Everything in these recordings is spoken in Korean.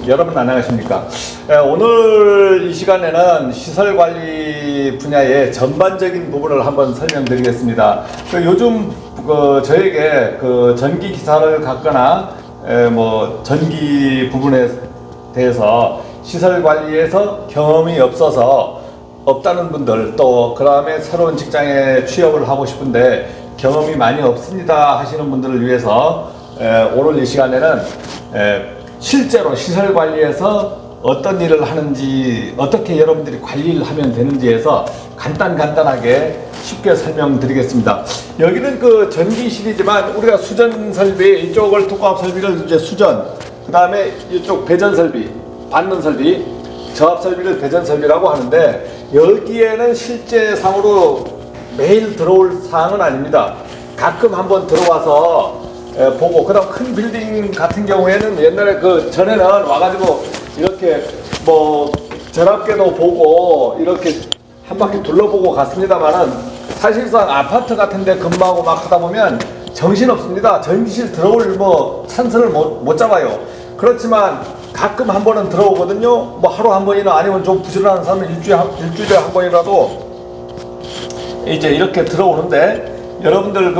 여러분 안녕하십니까? 오늘 이 시간에는 시설관리 분야의 전반적인 부분을 한번 설명드리겠습니다. 요즘 저에게 전기 기사를 갖거나 전기 부분에 대해서 시설관리에서 경험이 없다는 분들, 또 그 다음에 새로운 직장에 취업을 하고 싶은데 경험이 많이 없습니다 하시는 분들을 위해서 오늘 이 시간에는 실제로 시설관리에서 어떤 일을 하는지, 어떻게 여러분들이 관리를 하면 되는지에서 간단하게 쉽게 설명드리겠습니다. 여기는 전기실이지만 우리가 수전 설비, 이쪽을 특공합 설비를 이제 수전, 그 다음에 이쪽 배전 설비, 받는 설비, 저압 설비를 배전 설비라고 하는데, 여기에는 실제상으로 매일 들어올 사항은 아닙니다. 가끔 한번 들어와서 보고, 그 다음 큰 빌딩 같은 경우에는 옛날에 전에는 와가지고 이렇게 전압계도 보고 이렇게 한 바퀴 둘러보고 갔습니다만은, 사실상 아파트 같은 데 근무하고 막 하다 보면 정신없습니다. 전기실 들어올 찬스를 못 잡아요. 그렇지만 가끔 한 번은 들어오거든요. 하루 한 번이나, 아니면 좀 부지런한 사람은 일주일에 한 번이라도 이제 이렇게 들어오는데, 여러분들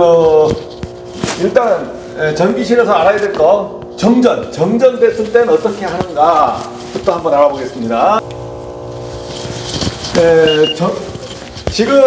일단은 전기실에서 알아야 될 거, 정전 됐을 때는 어떻게 하는가부터 한번 알아보겠습니다. 지금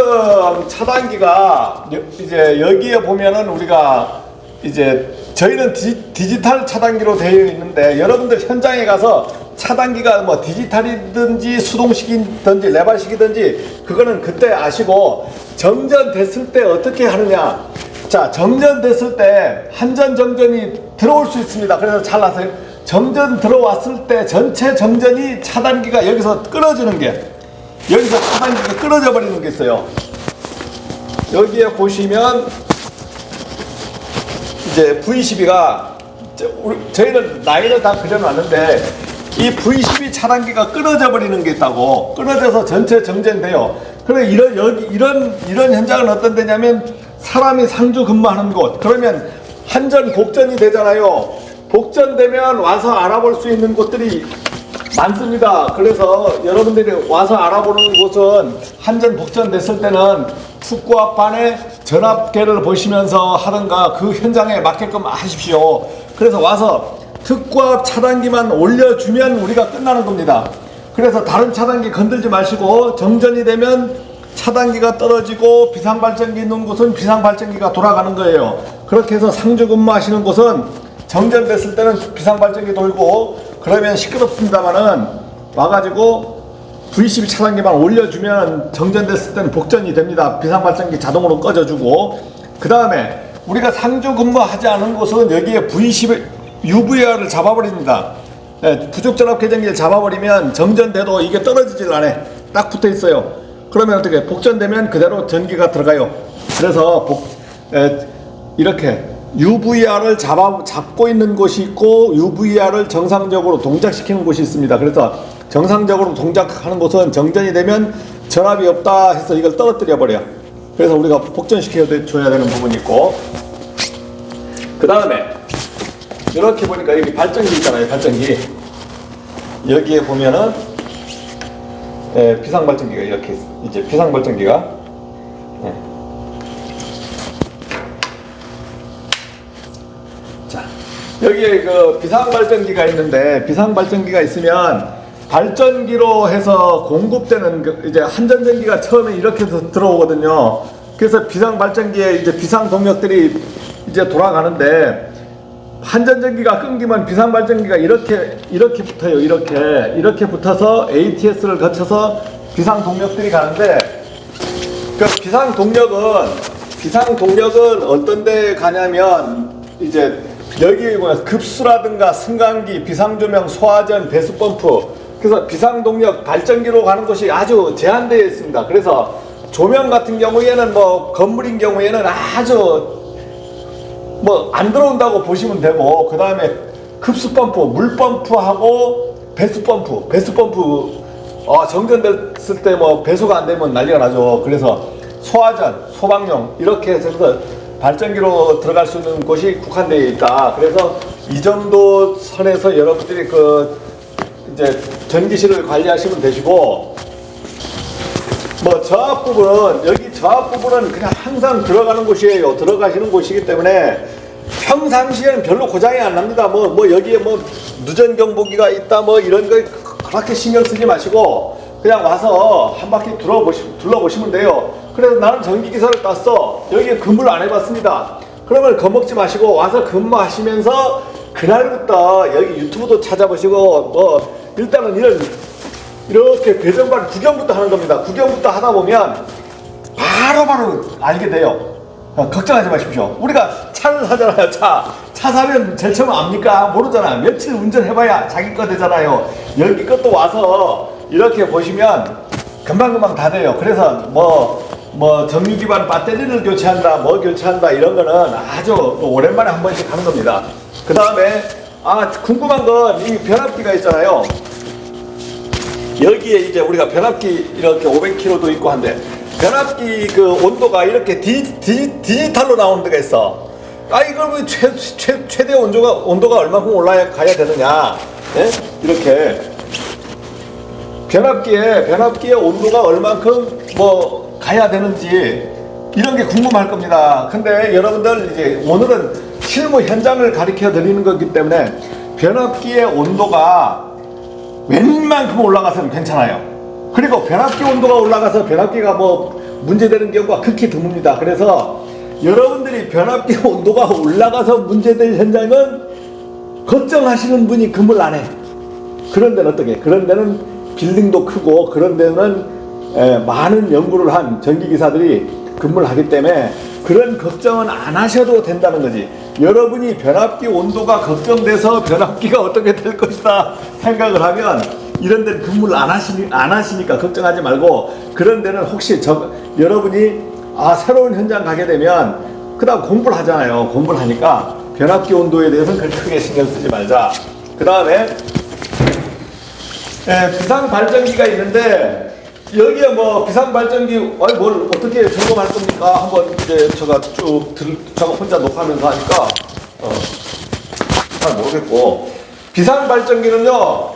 차단기가 이제 여기에 보면은 우리가 이제 저희는 디지털 차단기로 되어 있는데, 여러분들 현장에 가서 차단기가 디지털이든지 수동식이든지 레발식이든지 그거는 그때 아시고, 정전됐을 때 어떻게 하느냐. 자, 정전됐을 때 한전 정전이 들어올 수 있습니다. 그래서 잘 아세요. 정전 들어왔을 때 전체 정전이 차단기가 여기서 끊어지는 게, 여기서 차단기가 끊어져 버리는 게 있어요. 여기에 보시면 이제 V12가, 저희는 라인을 다 그려놨는데, 이 V12 차단기가 끊어져 버리는 게 있다고. 끊어져서 전체 정전돼요. 그래, 이런 현장은 어떤 데냐면, 사람이 상주 근무하는 곳, 그러면 한전 복전이 되잖아요. 복전되면 와서 알아볼 수 있는 곳들이 많습니다. 그래서 여러분들이 와서 알아보는 곳은, 한전 복전 됐을 때는 특고압반의 전압계를 보시면서 하던가 그 현장에 맞게끔 하십시오. 그래서 와서 특고압 차단기만 올려주면 우리가 끝나는 겁니다. 그래서 다른 차단기 건들지 마시고, 정전이 되면 차단기가 떨어지고 비상발전기 있는 곳은 비상발전기가 돌아가는 거예요. 그렇게 해서 상주 근무하시는 곳은 정전됐을 때는 비상발전기 돌고, 그러면 시끄럽습니다만은 와가지고 V12 차단기만 올려주면 정전됐을 때는 복전이 됩니다. 비상발전기 자동으로 꺼져주고, 그 다음에 우리가 상주 근무하지 않은 곳은 여기에 V12 UVR을 잡아버립니다. 부족전압 계정기를 잡아버리면 정전돼도 이게 떨어지질 않아요. 딱 붙어 있어요. 그러면 어떻게, 복전되면 그대로 전기가 들어가요. 그래서 이렇게 UVR을 잡고 있는 곳이 있고, UVR을 정상적으로 동작시키는 곳이 있습니다. 그래서 정상적으로 동작하는 곳은 정전이 되면 전압이 없다 해서 이걸 떨어뜨려 버려요. 그래서 우리가 복전시켜 줘야 되는 부분이 있고, 그 다음에 이렇게 보니까 여기 발전기 있잖아요. 발전기. 여기에 보면은 비상발전기가 이렇게 이제 비상발전기가 자, 여기에 비상발전기가 있는데, 비상발전기가 있으면 발전기로 해서 공급되는 이제 한전전기가 처음에 이렇게 들어오거든요. 그래서 비상발전기에 이제 비상동력들이 이제 돌아가는데, 한전전기가 끊기면 비상발전기가 이렇게 붙어요. 이렇게 붙어서 ATS를 거쳐서 비상동력들이 가는데, 비상동력은 어떤 데 가냐면, 이제 여기 급수라든가 승강기, 비상조명, 소화전, 배수펌프, 그래서 비상동력 발전기로 가는 곳이 아주 제한되어 있습니다. 그래서 조명 같은 경우에는 건물인 경우에는 아주 안 들어온다고 보시면 되고, 그 다음에 급수펌프, 물펌프하고 배수펌프 정전됐을 때 배수가 안 되면 난리가 나죠. 그래서 소화전, 소방용 이렇게 해서 발전기로 들어갈 수 있는 곳이 국한되어 있다. 그래서 이 정도 선에서 여러분들이 그 이제 전기실을 관리하시면 되시고, 뭐 저 앞부분은, 여기 저 앞부분은 그냥 항상 들어가는 곳이에요. 들어가시는 곳이기 때문에 평상시에는 별로 고장이 안 납니다. 뭐 여기에 뭐 누전 경보기가 있다 뭐 이런 거 그렇게 신경 쓰지 마시고 그냥 와서 한 바퀴 둘러보시면 돼요. 그래서 나는 전기기사를 땄어. 여기에 근무를 안 해봤습니다. 그러면 겁먹지 마시고 와서 근무하시면서 그날부터 여기 유튜브도 찾아보시고 뭐 일단은 이렇게 배전반 구경부터 하는 겁니다. 구경부터 하다 보면 바로바로 알게 돼요. 걱정하지 마십시오. 우리가 차를 사잖아요. 차 사면 제일 처음 압니까? 모르잖아. 며칠 운전해봐야 자기 거 되잖아요. 여기 것도 와서 이렇게 보시면 금방금방 다 돼요. 그래서 뭐 정유 기반 배터리를 교체한다, 뭐 교체한다 이런 거는 아주 오랜만에 한 번씩 하는 겁니다. 그 다음에 궁금한 건 이 변압기가 있잖아요. 여기에 이제 우리가 변압기 이렇게 500kg도 있고 한데 변압기 그 온도가 이렇게 디지털로 나오는 데가 있어. 이걸 왜 최대 온도가 얼마큼 올라가야 되느냐? 예? 이렇게 변압기의 온도가 얼만큼 뭐 가야 되는지 이런 게 궁금할 겁니다. 근데 여러분들 이제 오늘은 실무 현장을 가르쳐 드리는 거기 때문에 변압기의 온도가 웬만큼 올라가서는 괜찮아요. 그리고 변압기 온도가 올라가서 변압기가 뭐 문제되는 경우가 극히 드뭅니다. 그래서 여러분들이 변압기 온도가 올라가서 문제될 현장은 걱정하시는 분이 근무를 안 해. 그런 데는 어떻게? 그런 데는 빌딩도 크고 그런 데는 많은 연구를 한 전기기사들이 근무를 하기 때문에 그런 걱정은 안 하셔도 된다는 거지. 여러분이 변압기 온도가 걱정돼서 변압기가 어떻게 될 것이다 생각을 하면 이런 데는 근무를 안 하시니까 걱정하지 말고 그런 데는 혹시 여러분이 새로운 현장 가게 되면 그 다음 공부를 하잖아요. 공부를 하니까 변압기 온도에 대해서는 그렇게 크게 신경 쓰지 말자. 그 다음에 비상발전기가 있는데 여기에 뭐 비상발전기 뭘 어떻게 점검할 겁니까? 한번 이제 제가 제가 혼자 녹화하면서 하니까 잘 모르겠고 비상발전기는요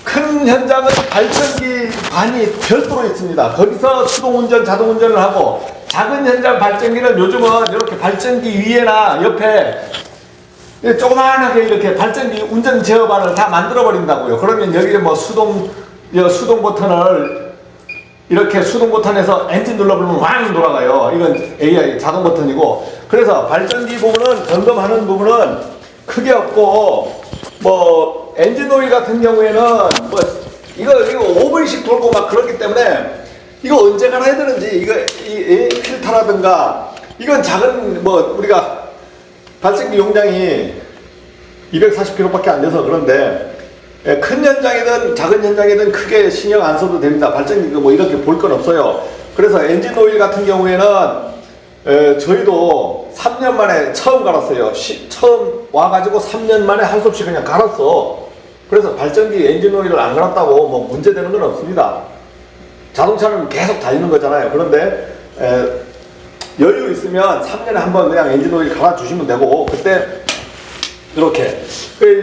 큰 현장은 발전기 반이 별도로 있습니다. 거기서 수동운전, 자동운전을 하고 작은 현장 발전기는 요즘은 이렇게 발전기 위에나 옆에 조그만하게 이렇게 발전기 운전 제어반을 다 만들어 버린다고요. 그러면 여기에 뭐 수동 버튼을 이렇게 수동 버튼에서 엔진 눌러보면 왕 돌아가요. 이건 AI 자동 버튼이고 그래서 발전기 부분은 점검하는 부분은 크게 없고 뭐 엔진 오일 같은 경우에는 뭐 이거 5분씩 돌고 막 그렇기 때문에 이거 언제 갈아야 되는지 이 필터라든가 이건 작은 뭐 우리가 발전기 용량이 240kg밖에 안 돼서 그런데 큰 현장이든 작은 현장이든 크게 신경 안 써도 됩니다. 발전기 뭐 이렇게 볼 건 없어요. 그래서 엔진 오일 같은 경우에는 저희도 3년 만에 처음 갈았어요. 처음 와가지고 3년 만에 할 수 없이 그냥 갈았어. 그래서 발전기 엔진 오일을 안 갈았다고 뭐 문제되는 건 없습니다. 자동차는 계속 달리는 거잖아요. 그런데 여유 있으면 3년에 한 번 그냥 엔진 오일 갈아주시면 되고 그때 이렇게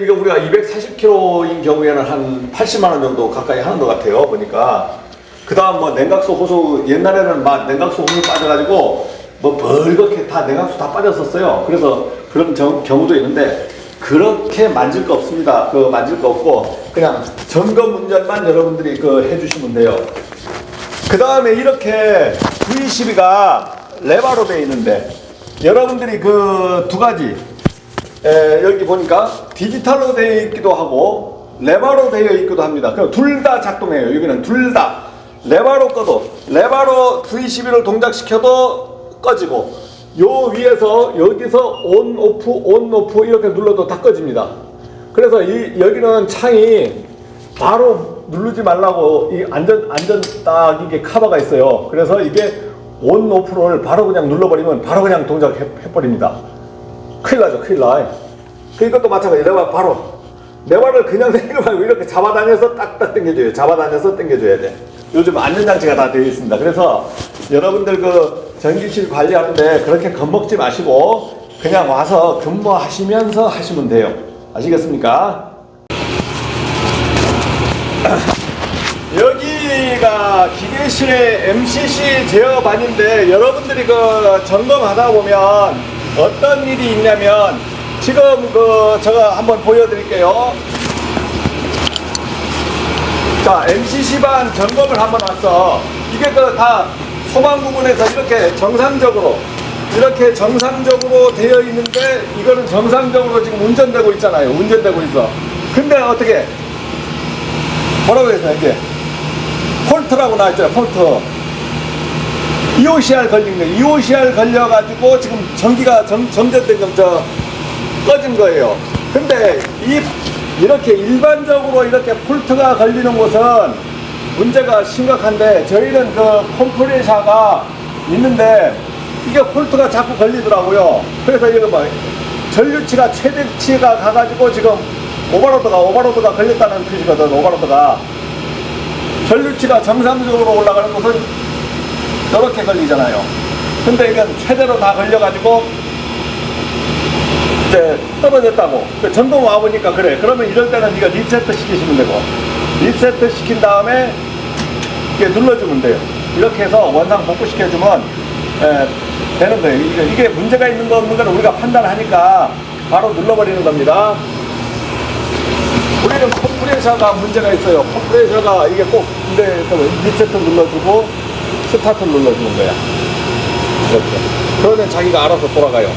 이거 우리가 240km인 경우에는 한 80만원 정도 가까이 하는 것 같아요. 보니까 그 다음 뭐 냉각수 호수 옛날에는 막 냉각수 호수 빠져가지고 뭐 벌겋게 다 냉각수 다 빠졌었어요. 그래서 그런 경우도 있는데 그렇게 만질 거 없습니다. 만질 거 없고 그냥 점검 운전만 여러분들이 해주시면 돼요. 그 다음에 이렇게 V12가 레바로 되어 있는데 여러분들이 두 가지 여기 보니까 디지털로 되어 있기도 하고 레바로 되어 있기도 합니다. 그럼 둘 다 작동해요. 여기는 둘 다 레바로 꺼도 레바로 V12를 동작시켜도 꺼지고 요 위에서 여기서 온 오프 이렇게 눌러도 다 꺼집니다. 그래서 여기는 창이 바로 누르지 말라고 이 안전 딱 이게 카바가 있어요. 그래서 이게 온 오프를 바로 그냥 눌러버리면 바로 그냥 동작해버립니다. 큰일 나죠. 큰일 나. 그것도 마찬가지. 레바를 그냥 당기지 말고 이렇게 잡아다녀서 딱딱 당겨줘요. 잡아다녀서 당겨줘야 돼. 요즘 안전장치가 다 되어 있습니다. 그래서 여러분들 전기실 관리하는데 그렇게 겁먹지 마시고 그냥 와서 근무하시면서 하시면 돼요. 아시겠습니까? 여기가 기계실의 MCC 제어반인데 여러분들이 그 점검하다 보면 어떤 일이 있냐면 지금 제가 한번 보여드릴게요. 자, MCC반 점검을 한번 왔어. 이게 다 소방 부분에서 이렇게 정상적으로 되어 있는데 이거는 정상적으로 지금 운전되고 있잖아요. 운전되고 있어. 근데 어떻게 뭐라고 했어요? 이게 폴트라고 나왔잖아요. 폴트. EOCR 걸린 거예요. EOCR 걸려가지고 지금 전기가 점전된 꺼진 거예요. 근데 이렇게 일반적으로 이렇게 폴트가 걸리는 곳은 문제가 심각한데 저희는 그 컴프레셔가 있는데 이게 폴트가 자꾸 걸리더라고요. 그래서 이거 뭐 전류치가 최대치가 가가지고 지금 오버로드가 걸렸다는 뜻이거든. 오버로드가 전류치가 정상적으로 올라가는 곳은 이렇게 걸리잖아요. 근데 이건 최대로 다 걸려가지고 이제 떨어졌다고. 점검 와보니까 그래. 그러면 이럴 때는 이거 리세트 시키시면 되고, 리세트 시킨 다음에 이게 눌러주면 돼요. 이렇게 해서 원상 복구시켜주면 되는 거예요. 이게 문제가 있는 거 없는 걸 우리가 판단하니까 바로 눌러버리는 겁니다. 우리는 컴프레셔가 문제가 있어요. 컴프레셔가 이게 꼭 근데 리세트 눌러주고 스타트 눌러주는 거야. 이렇게. 그러면 자기가 알아서 돌아가요.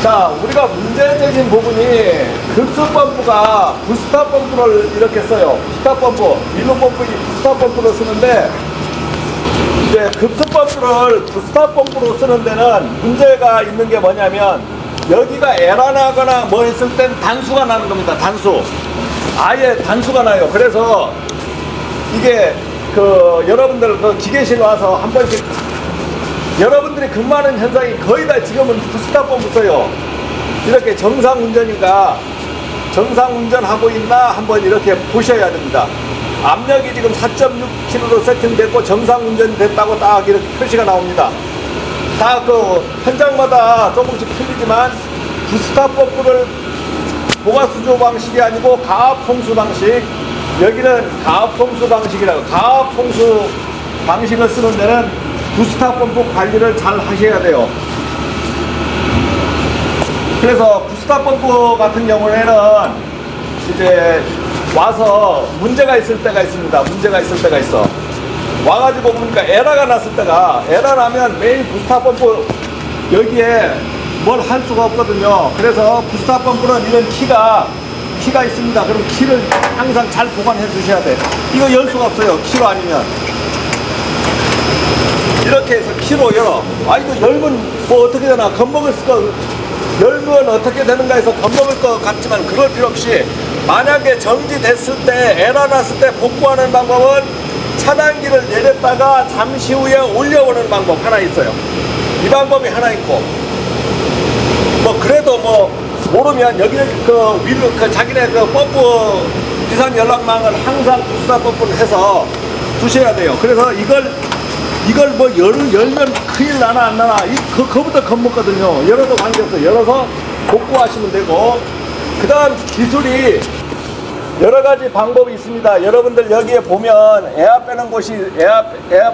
자, 우리가 문제적인 부분이 급수 펌프가 부스터 펌프를 이렇게 써요. 부스터 펌프, 밀로 펌프, 부스터 펌프를 쓰는데 이제 급수 펌프를 부스터 펌프로 쓰는 데는 문제가 있는 게 뭐냐면 여기가 에러 나거나 뭐 했을 땐 단수가 나는 겁니다. 단수. 아예 단수가 나요. 그래서 이게 여러분들 기계실 와서 한 번씩 여러분들이 근무하는 현상이 거의 다 지금은 부스터 펌프 써요. 이렇게 정상 운전인가 정상 운전하고 있나 한번 이렇게 보셔야 됩니다. 압력이 지금 4.6kg로 세팅됐고 정상 운전 됐다고 딱 이렇게 표시가 나옵니다. 다 현장마다 조금씩 틀리지만 부스터 펌프를 고가수조 방식이 아니고 가압송수 방식, 여기는 가압송수 방식이라고. 가압송수 방식을 쓰는 데는 부스터 펌프 관리를 잘 하셔야 돼요. 그래서 부스터 펌프 같은 경우에는 이제 와서 문제가 있을 때가 있습니다. 문제가 있을 때가 있어. 와가지고 보니까 에러가 났을 때가, 에러 나면 매일 부스터 펌프 여기에 뭘 할 수가 없거든요. 그래서 부스터 펌프는 이런 키가 있습니다. 그럼 키를 항상 잘 보관해 주셔야 돼. 이거 열 수가 없어요. 키로 아니면. 이렇게 해서 키로 열어. 이거 열면 뭐 어떻게 되나, 겁먹을 거, 열면 어떻게 되는가 해서 겁먹을 것 같지만 그럴 필요 없이, 만약에 정지됐을 때, 에러 났을 때 복구하는 방법은 차단기를 내렸다가 잠시 후에 올려오는 방법 하나 있어요. 이 방법이 하나 있고, 뭐 그래도 뭐 모르면 여기는 위로 자기네 펌프 비상 연락망을 항상 부스터 펌프를 해서 두셔야 돼요. 그래서 이걸 뭐 열면 큰일 나나 안 나나 그거부터 겁먹거든요. 열어도 관계없어요. 열어서 복구하시면 되고, 그 다음 기술이 여러 가지 방법이 있습니다. 여러분들 여기에 보면 에어 빼는 곳이 에어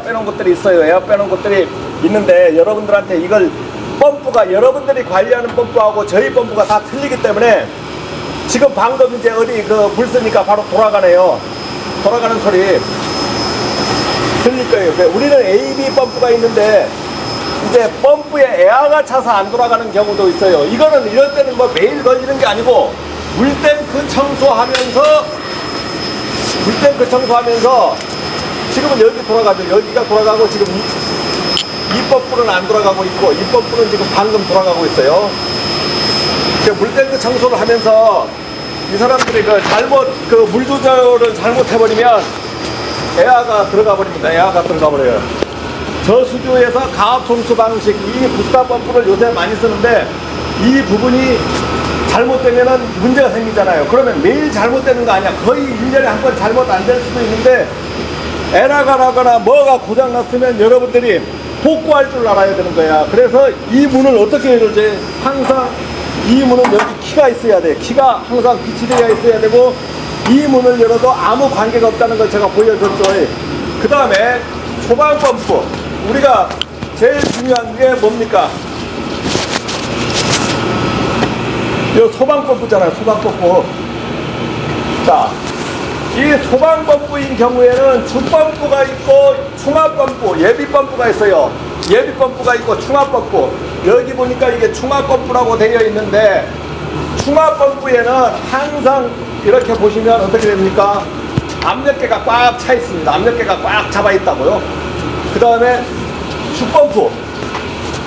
빼는 곳들이 있어요. 에어 빼는 곳들이 있는데 여러분들한테 이걸 펌프가 여러분들이 관리하는 펌프하고 저희 펌프가 다 틀리기 때문에 지금 방금 이제 어디 불 쓰니까 바로 돌아가네요. 돌아가는 소리 들릴 거예요. 우리는 AB 펌프가 있는데 이제 펌프에 에어가 차서 안 돌아가는 경우도 있어요. 이거는 이럴 때는 뭐 매일 걸리는 게 아니고 물탱크 청소하면서 지금은 여기 돌아가죠. 여기가 돌아가고 지금 이 펌프는 안 돌아가고 있고 이 펌프는 지금 방금 돌아가고 있어요. 물탱크 청소를 하면서 이 사람들이 물 조절을 잘못해버리면 에어가 들어가 버립니다. 에어가 들어가 버려요. 저수조에서 가압송수 방식, 이 부스터 펌프를 요새 많이 쓰는데 이 부분이 잘못되면은 문제가 생기잖아요. 그러면 매일 잘못되는 거 아니야. 거의 1년에 한 번 잘못 안 될 수도 있는데 에러가 나거나 뭐가 고장 났으면 여러분들이 복구할 줄 알아야 되는 거야. 그래서 이 문을 어떻게 열지? 항상 이 문은 여기 키가 있어야 돼. 키가 항상 빛이 되어 있어야 되고, 이 문을 열어도 아무 관계가 없다는 걸 제가 보여줬죠. 그 다음에 소방 펌프. 우리가 제일 중요한 게 뭡니까? 이 소방 펌프잖아요. 소방 펌프. 자, 이 소방 펌프인 경우에는 주펌프가 있고 충압 펌프, 예비 펌프가 있어요. 예비 펌프가 있고 충압 펌프. 여기 보니까 이게 충압 펌프라고 되어 있는데, 충압 펌프에는 항상 이렇게 보시면 어떻게 됩니까? 압력계가 꽉 차 있습니다. 압력계가 꽉 잡아 있다고요. 그 다음에 주펌프.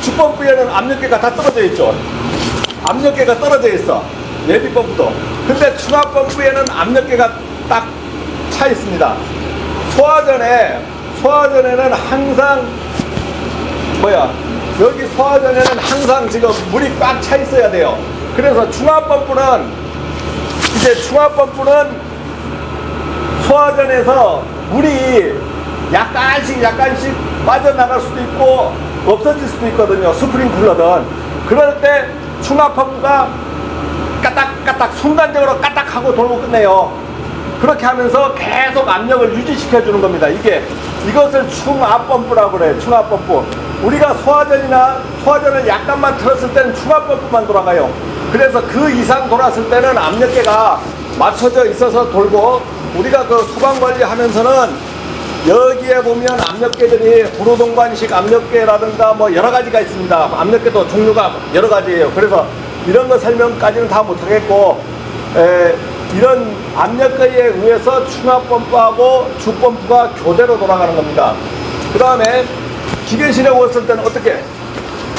주펌프에는 압력계가 다 떨어져 있죠. 압력계가 떨어져 있어. 예비 펌프도. 근데 충압 펌프에는 압력계가 딱 차 있습니다. 소화전에는 항상 여기 소화전에는 항상 지금 물이 꽉 차 있어야 돼요. 그래서 충압 펌프는 소화전에서 물이 약간씩 빠져나갈 수도 있고 없어질 수도 있거든요. 스프링클러든. 그럴 때 충압 펌프가 까딱까딱 순간적으로 까딱하고 돌고 끝내요. 그렇게 하면서 계속 압력을 유지시켜 주는 겁니다. 이것을 충압 펌프라고 그래요. 충압 펌프. 우리가 소화전을 약간만 틀었을 때는 충압 펌프만 돌아가요. 그래서 그 이상 돌았을 때는 압력계가 맞춰져 있어서 돌고, 우리가 그 소방 관리 하면서는 여기에 보면 압력계들이 불호동관식 압력계라든가 뭐 여러 가지가 있습니다. 압력계도 종류가 여러 가지예요. 그래서 이런 거 설명까지는 다 못하겠고, 이런 압력계에 의해서 충압 펌프하고 주펌프가 교대로 돌아가는 겁니다. 그 다음에 기계실에 왔을 때는 어떻게?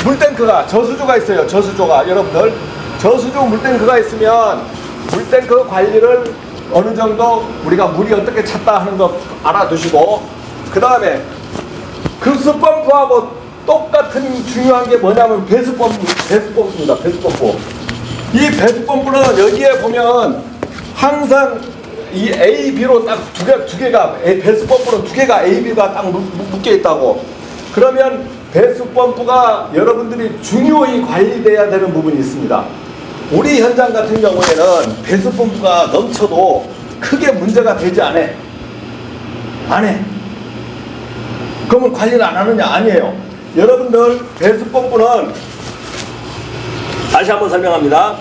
물탱크가, 저수조가 있어요. 저수조가. 여러분들, 저수조 물탱크가 있으면 물탱크 관리를 어느 정도 우리가 물이 어떻게 찼다 하는 거 알아두시고, 그 다음에 급수펌프하고 똑같은 중요한 게 뭐냐면 배수펌프입니다. 배수펌프. 이 배수펌프는 여기에 보면 항상 이 A, B로 딱 두 개가, 배수펌프는 두 개가 A, B가 딱 묶여 있다고. 그러면 배수펌프가 여러분들이 중요히 관리돼야 되는 부분이 있습니다. 우리 현장 같은 경우에는 배수펌프가 넘쳐도 크게 문제가 되지 안 해. 그러면 관리를 안 하느냐? 아니에요. 여러분들, 배수펌프는 다시 한번 설명합니다.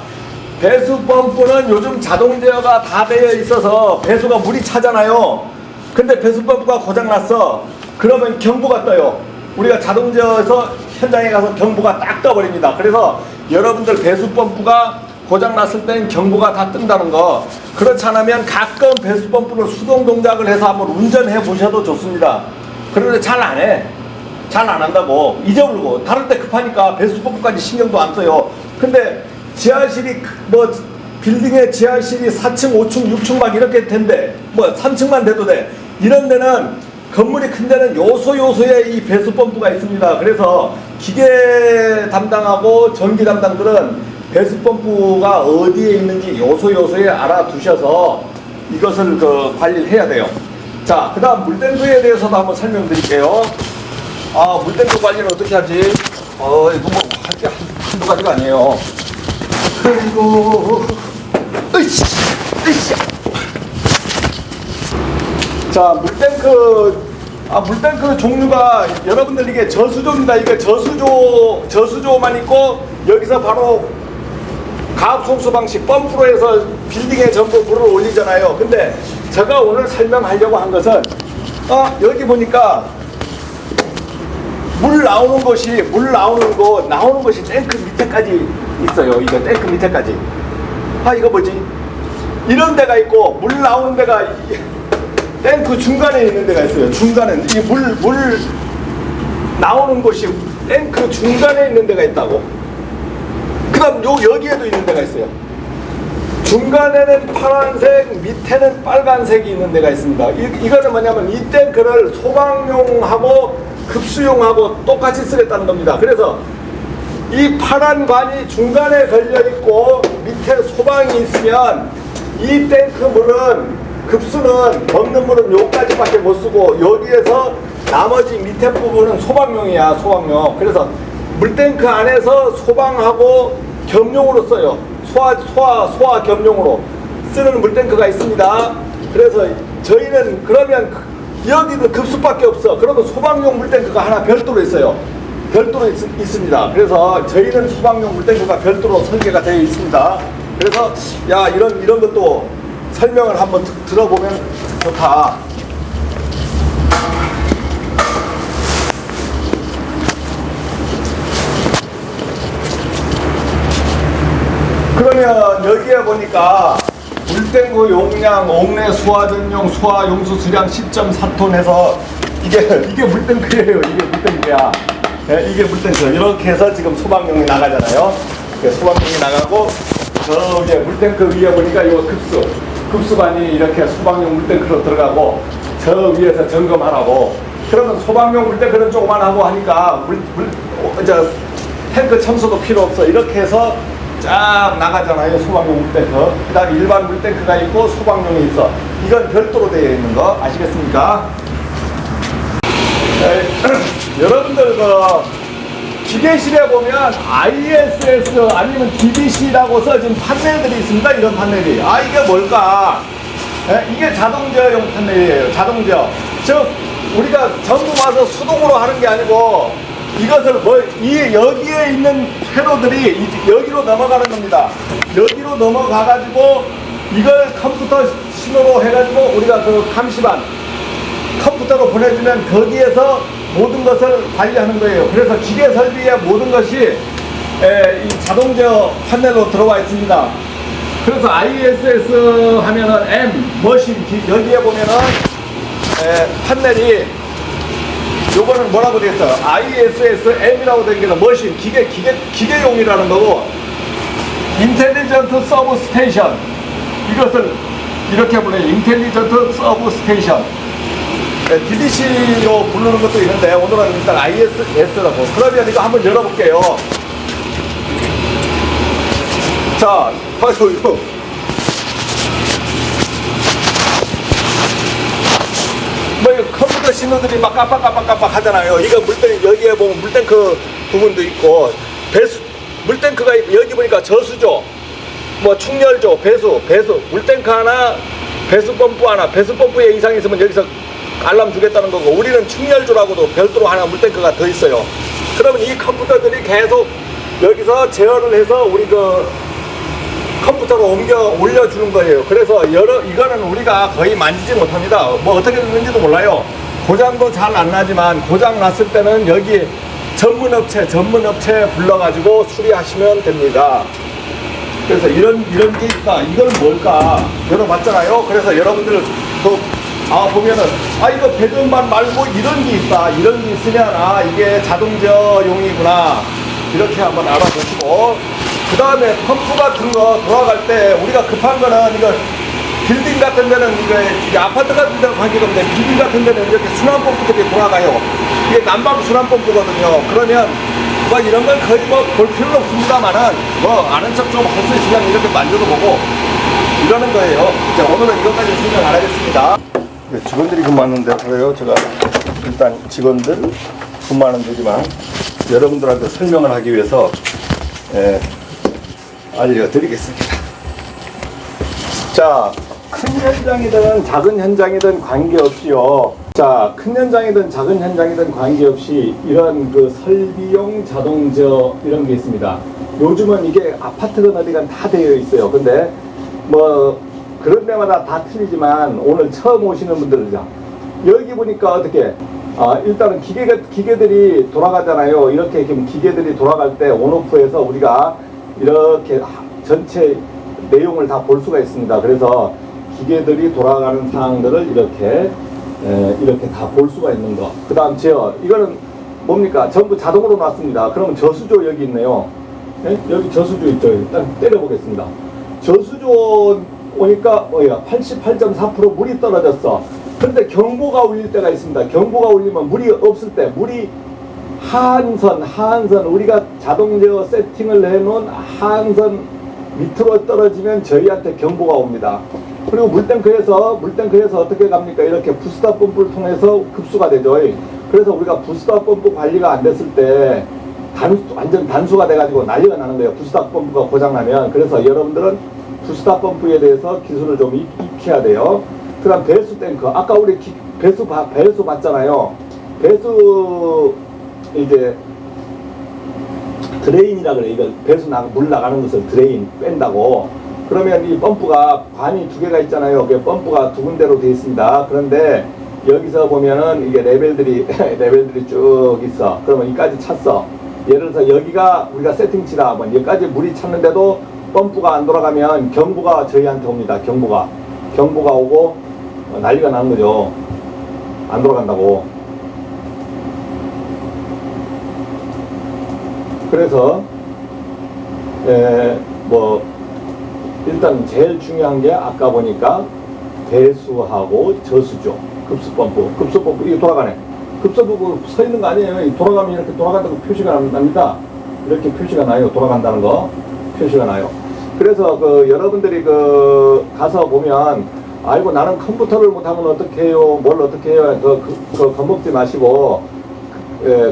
배수펌프는 요즘 자동 제어가 다 되어 있어서 배수가 물이 차잖아요. 근데 배수펌프가 고장났어. 그러면 경보가 떠요. 우리가 자동 제어에서 현장에 가서 경보가 딱 떠버립니다. 그래서 여러분들 배수펌프가 고장났을 때는 경보가 다 뜬다는 거. 그렇지 않으면 가끔 배수펌프를 수동 동작을 해서 한번 운전해 보셔도 좋습니다. 그런데 잘 안 해. 잘 안 한다고. 잊어버리고. 다른 때 급하니까 배수펌프까지 신경도 안 써요. 근데 지하실이 빌딩의 지하실이 4층, 5층, 6층 막 이렇게 된대. 3층만 돼도 돼. 이런 데는, 건물이 큰 데는 요소요소에 이 배수펌프가 있습니다. 그래서 기계 담당하고 전기 담당들은 배수펌프가 어디에 있는지 요소요소에 알아두셔서 이것을 관리를 해야 돼요. 자, 그 다음 물탱크에 대해서도 한번 설명드릴게요. 물탱크 관리는 어떻게 하지? 이거 할 게 한두 가지가 아니에요. 그리고 으이씨. 자, 물탱크 종류가, 여러분들 이게 저수조입니다. 이게 저수조만 있고, 여기서 바로 가압송수 방식 펌프로 해서 빌딩에 전부 물을 올리잖아요. 근데 제가 오늘 설명하려고 한 것은, 여기 보니까 나오는 것이 탱크 밑에까지 있어요. 이거 탱크 밑에까지. 이거 뭐지? 이런 데가 있고, 물 나오는 데가 탱크 중간에 있는 데가 있어요. 중간에. 이 물 나오는 곳이 탱크 중간에 있는 데가 있다고. 그 다음 여기에도 있는 데가 있어요. 중간에는 파란색, 밑에는 빨간색이 있는 데가 있습니다. 이거는 뭐냐면 이 탱크를 소방용하고 급수용하고 똑같이 쓰겠다는 겁니다. 그래서 이 파란 관이 중간에 걸려있고 밑에 소방이 있으면 이 탱크 물은, 급수는 먹는 물은 여기까지밖에 못 쓰고 여기에서 나머지 밑에 부분은 소방용이야. 소방용. 그래서 물탱크 안에서 소방하고 겸용으로 써요. 소화 겸용으로 쓰는 물탱크가 있습니다. 그래서 저희는 그러면 여기도 급수밖에 없어. 그러면 소방용 물탱크가 하나 별도로 있어요. 별도로 있습니다. 그래서 저희는 소방용 물탱크가 별도로 설계가 되어 있습니다. 그래서 야 이런 것도 설명을 한번 들어보면 좋다. 그러면 여기에 보니까 물탱크 용량, 옥내 수화 전용 수화 용수 수량 10.4톤 해서 이게 물탱크예요. 이게 물탱크야. 네, 이게 물탱크. 이렇게 해서 지금 소방용이 나가잖아요. 소방용이 나가고 저 위에 물탱크 위에 보니까 이거 급수관이 이렇게 소방용 물탱크로 들어가고 저 위에서 점검하라고. 그러면 소방용 물탱크는 조그만하고 하니까 탱크 청소도 필요 없어. 이렇게 해서 쫙 나가잖아요. 소방용 물탱크. 그 다음에 일반 물탱크가 있고 소방용이 있어. 이건 별도로 되어 있는 거 아시겠습니까? 여러분들 기계실에 보면 ISS 아니면 DBC라고 써진 판넬들이 있습니다. 이런 판넬이. 이게 뭘까? 이게 자동제어용 판넬이에요. 자동제어. 즉 우리가 전부 와서 수동으로 하는 게 아니고 이것을 여기에 있는 회로들이 여기로 넘어가는 겁니다. 여기로 넘어가가지고 이걸 컴퓨터 신호로 해가지고 우리가 그 감시반 컴퓨터로 보내주면 거기에서 모든 것을 관리하는 거예요. 그래서 기계 설비의 모든 것이 이 자동제어 판넬로 들어와 있습니다. 그래서 ISS 하면은 M, 머신, 여기에 보면은 판넬이 요거는 뭐라고 되어 있어요? ISS M이라고 되어 있는 머신, 기계용이라는 거고, 인텔리전트 서브 스테이션. 이것을 이렇게 불러요. 인텔리전트 서브 스테이션. DDC로 부르는 것도 있는데, 오늘은 일단 ISS라고. 그러면 이거 한번 열어볼게요. 자, 봐요, 이거. 컴퓨터 신호들이 막 깜빡깜빡 하잖아요. 이거 여기에 보면 물탱크 부분도 있고, 물탱크가 여기 보니까 저수조, 충렬조, 배수, 물탱크 하나, 배수펌프 하나, 배수펌프에 이상 있으면 여기서 알람 주겠다는 거고, 우리는 충렬조라고도 별도로 하나 물탱크가 더 있어요. 그러면 이 컴퓨터들이 계속 여기서 제어를 해서 우리 컴퓨터로 올려주는 거예요. 그래서 이거는 우리가 거의 만지지 못합니다. 어떻게 됐는지도 몰라요. 고장도 잘 안 나지만 고장 났을 때는 여기 전문업체 불러가지고 수리하시면 됩니다. 그래서 이런 게 있다. 이건 뭘까? 열어봤잖아요. 그래서 여러분들 보면은 이거 배전반 말고 이런 게 있다. 이런 게 있으면 이게 자동제어용이구나. 이렇게 한번 알아보시고, 그 다음에 펌프 같은 거 돌아갈 때 우리가 급한 거는 이거 빌딩 같은 데는 이게 아파트 같은 데는 관계가 없는데 빌딩 같은 데는 이렇게 순환 펌프들이 돌아가요. 이게 난방 순환 펌프거든요. 그러면 이런 건 거의 볼 필요는 없습니다만은 아는 척 좀 할 수 있으면 이렇게 만져도 보고 이러는 거예요. 이제 오늘은 이것까지 설명 안 하겠습니다. 직원들이 근무하는데 그래요. 제가 일단 직원들 근무하는 데지만 여러분들한테 설명을 하기 위해서 알려드리겠습니다. 자, 큰 현장이든 작은 현장이든 관계없이요. 자, 큰 현장이든 작은 현장이든 관계없이 이런 설비용 자동제어 이런 게 있습니다. 요즘은 이게 아파트건 어디건 다 되어 있어요. 근데 그런 데마다 다 틀리지만 오늘 처음 오시는 분들은요. 여기 보니까 어떻게 일단은 기계들이 돌아가잖아요. 이렇게 기계들이 돌아갈 때 온오프에서 우리가 이렇게 전체 내용을 다 볼 수가 있습니다. 그래서 기계들이 돌아가는 사항들을 이렇게 다 볼 수가 있는 거. 그 다음 제어. 이거는 뭡니까? 전부 자동으로 놨습니다. 그러면 저수조 여기 있네요. 네? 여기 저수조 있죠. 일단 때려보겠습니다. 저수조 오니까 88.4% 물이 떨어졌어. 그런데 경보가 울릴 때가 있습니다. 경보가 울리면 물이 없을 때, 물이 하한선, 우리가 자동제어 세팅을 해놓은 하한선 밑으로 떨어지면 저희한테 경보가 옵니다. 그리고 물탱크에서 어떻게 갑니까? 이렇게 부스터 펌프를 통해서 흡수가 되죠. 그래서 우리가 부스터 펌프 관리가 안 됐을 때 완전 단수가 돼가지고 난리가 나는 거예요. 부스탑 펌프가 고장나면. 그래서 여러분들은 부스탑 펌프에 대해서 기술을 좀 익혀야 돼요. 그 다음 배수 탱크. 아까 우리 배수 봤잖아요. 배수 이제 드레인이라 그래. 이거 배수 물 나가는 것을 드레인 뺀다고. 그러면 이 펌프가 관이 두 개가 있잖아요. 그 펌프가 두 군데로 되어 있습니다. 그런데 여기서 보면은 이게 레벨들이 쭉 있어. 그러면 여기까지 찼어. 예를 들어서 여기가 우리가 세팅치다 하면 여기까지 물이 찼는데도 펌프가 안 돌아가면 경보가 저희한테 옵니다. 경보가 오고 난리가 나는 거죠. 안 돌아간다고. 그래서 일단 제일 중요한 게 아까 보니까 배수하고 저수죠. 급수펌프 이게 돌아가네. 급수펌프 서 있는 거 아니에요. 돌아가면 이렇게 돌아간다고 표시가 납니다. 이렇게 표시가 나요. 돌아간다는 거 표시가 나요. 그래서 여러분들이 가서 보면 아이고 나는 컴퓨터를 못하면 어떻게 해요? 뭘 어떻게 해요? 겁먹지 마시고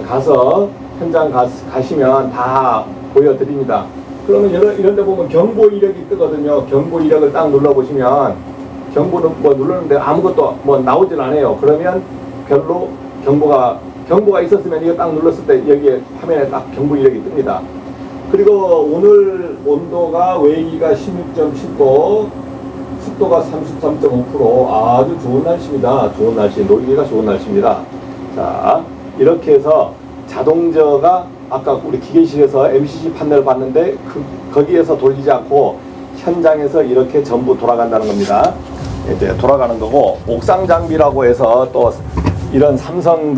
가서 현장 가시면 다 보여드립니다. 그러면 이런 데 보면 경보 이력이 뜨거든요. 경보 이력을 딱 눌러보시면 경보는 누르는데 아무것도 나오질 않아요. 그러면 별로 경보가 있었으면 이거 딱 눌렀을 때 여기에 화면에 딱 경보 이력이 뜹니다. 그리고 오늘 온도가 외기가 16.10도, 습도가 33.5%. 아주 좋은 날씨입니다. 좋은 날씨, 놀기가 좋은 날씨입니다. 자, 이렇게 해서 자동저가 아까 우리 기계실에서 MCC 판넬을 봤는데 거기에서 돌리지 않고 현장에서 이렇게 전부 돌아간다는 겁니다. 이제 돌아가는 거고, 옥상 장비라고 해서 또 이런 삼성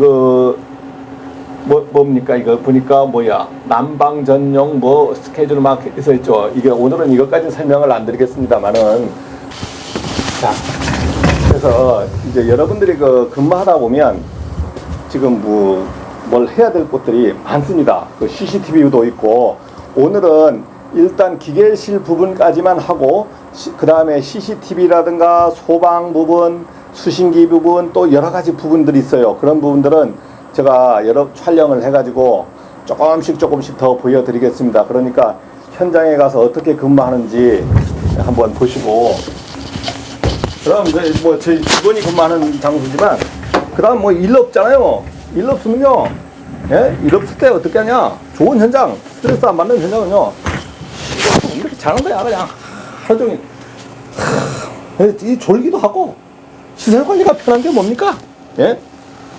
뭡니까 이거 보니까 난방 전용 스케줄 막 있어 있죠. 이게 오늘은 이것까지 설명을 안 드리겠습니다만은, 자, 그래서 이제 여러분들이 근무하다 보면 지금 뭘 해야 될 것들이 많습니다. CCTV도 있고, 오늘은 일단 기계실 부분까지만 하고 그 다음에 CCTV라든가 소방 부분, 수신기 부분, 또 여러 가지 부분들이 있어요. 그런 부분들은 제가 여러 촬영을 해가지고 조금씩 더 보여드리겠습니다. 그러니까 현장에 가서 어떻게 근무하는지 한번 보시고, 그럼 저희 직원이 근무하는 장소지만, 그 다음 일 없잖아요. 일 없으면요, 예? 일 없을 때 어떻게 하냐? 좋은 현장, 스트레스 안 받는 현장은요, 이렇게 자는 거야. 그냥 하루 종일 이 졸기도 하고. 시설 관리가 편한 게 뭡니까? 예?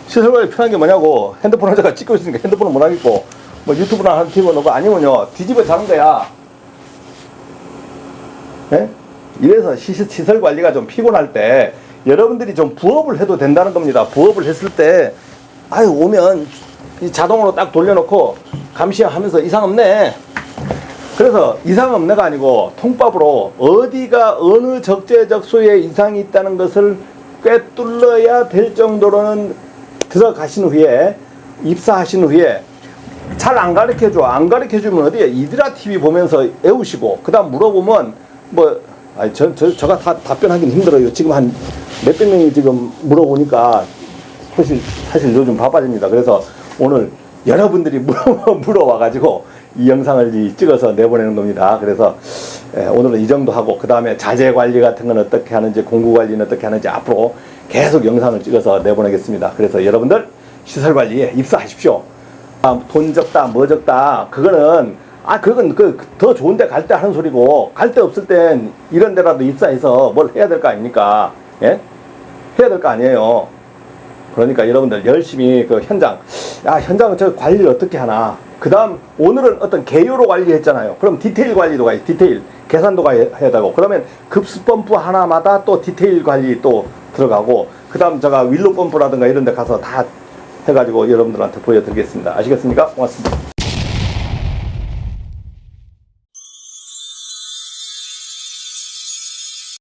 시설 관리 편한 게 뭐냐고. 핸드폰 하자가 찍고 있으니까 핸드폰은 못 하겠고, 유튜브나 하는 TV 놓고 아니면요 뒤집어 자는 거야. 예? 이래서 시설 관리가 좀 피곤할 때 여러분들이 좀 부업을 해도 된다는 겁니다. 부업을 했을 때 오면 이 자동으로 딱 돌려놓고 감시하면서 이상 없네. 그래서 이상 없네가 아니고 통밥으로 어디가 어느 적재적소에 이상이 있다는 것을 꿰뚫어야 될 정도로는 들어가신 후에, 입사하신 후에 잘 안 가르쳐줘. 안 가르쳐주면 어디에 이드라 TV 보면서 애우시고, 그 다음 물어보면 제가 다 답변하기는 힘들어요. 지금 한 몇백 명이 지금 물어보니까 사실 요즘 바빠집니다. 그래서 오늘 여러분들이 물어와가지고 이 영상을 찍어서 내보내는 겁니다. 그래서 오늘은 이 정도 하고, 그 다음에 자재 관리 같은 건 어떻게 하는지, 공구 관리는 어떻게 하는지 앞으로 계속 영상을 찍어서 내보내겠습니다. 그래서 여러분들 시설 관리에 입사하십시오. 돈 적다, 뭐 적다, 그건 더 좋은 데 갈 때 하는 소리고, 갈 데 없을 땐 이런 데라도 입사해서 뭘 해야 될 거 아닙니까? 예? 해야 될 거 아니에요. 그러니까 여러분들 열심히 현장은 저 관리를 어떻게 하나. 그 다음 오늘은 어떤 개요로 관리했잖아요. 그럼 디테일 관리도 가요. 디테일 계산도 해야 되고, 그러면 급수펌프 하나마다 또 디테일 관리 또 들어가고, 그 다음 제가 윌로 펌프라든가 이런 데 가서 다 해가지고 여러분들한테 보여드리겠습니다. 아시겠습니까? 고맙습니다.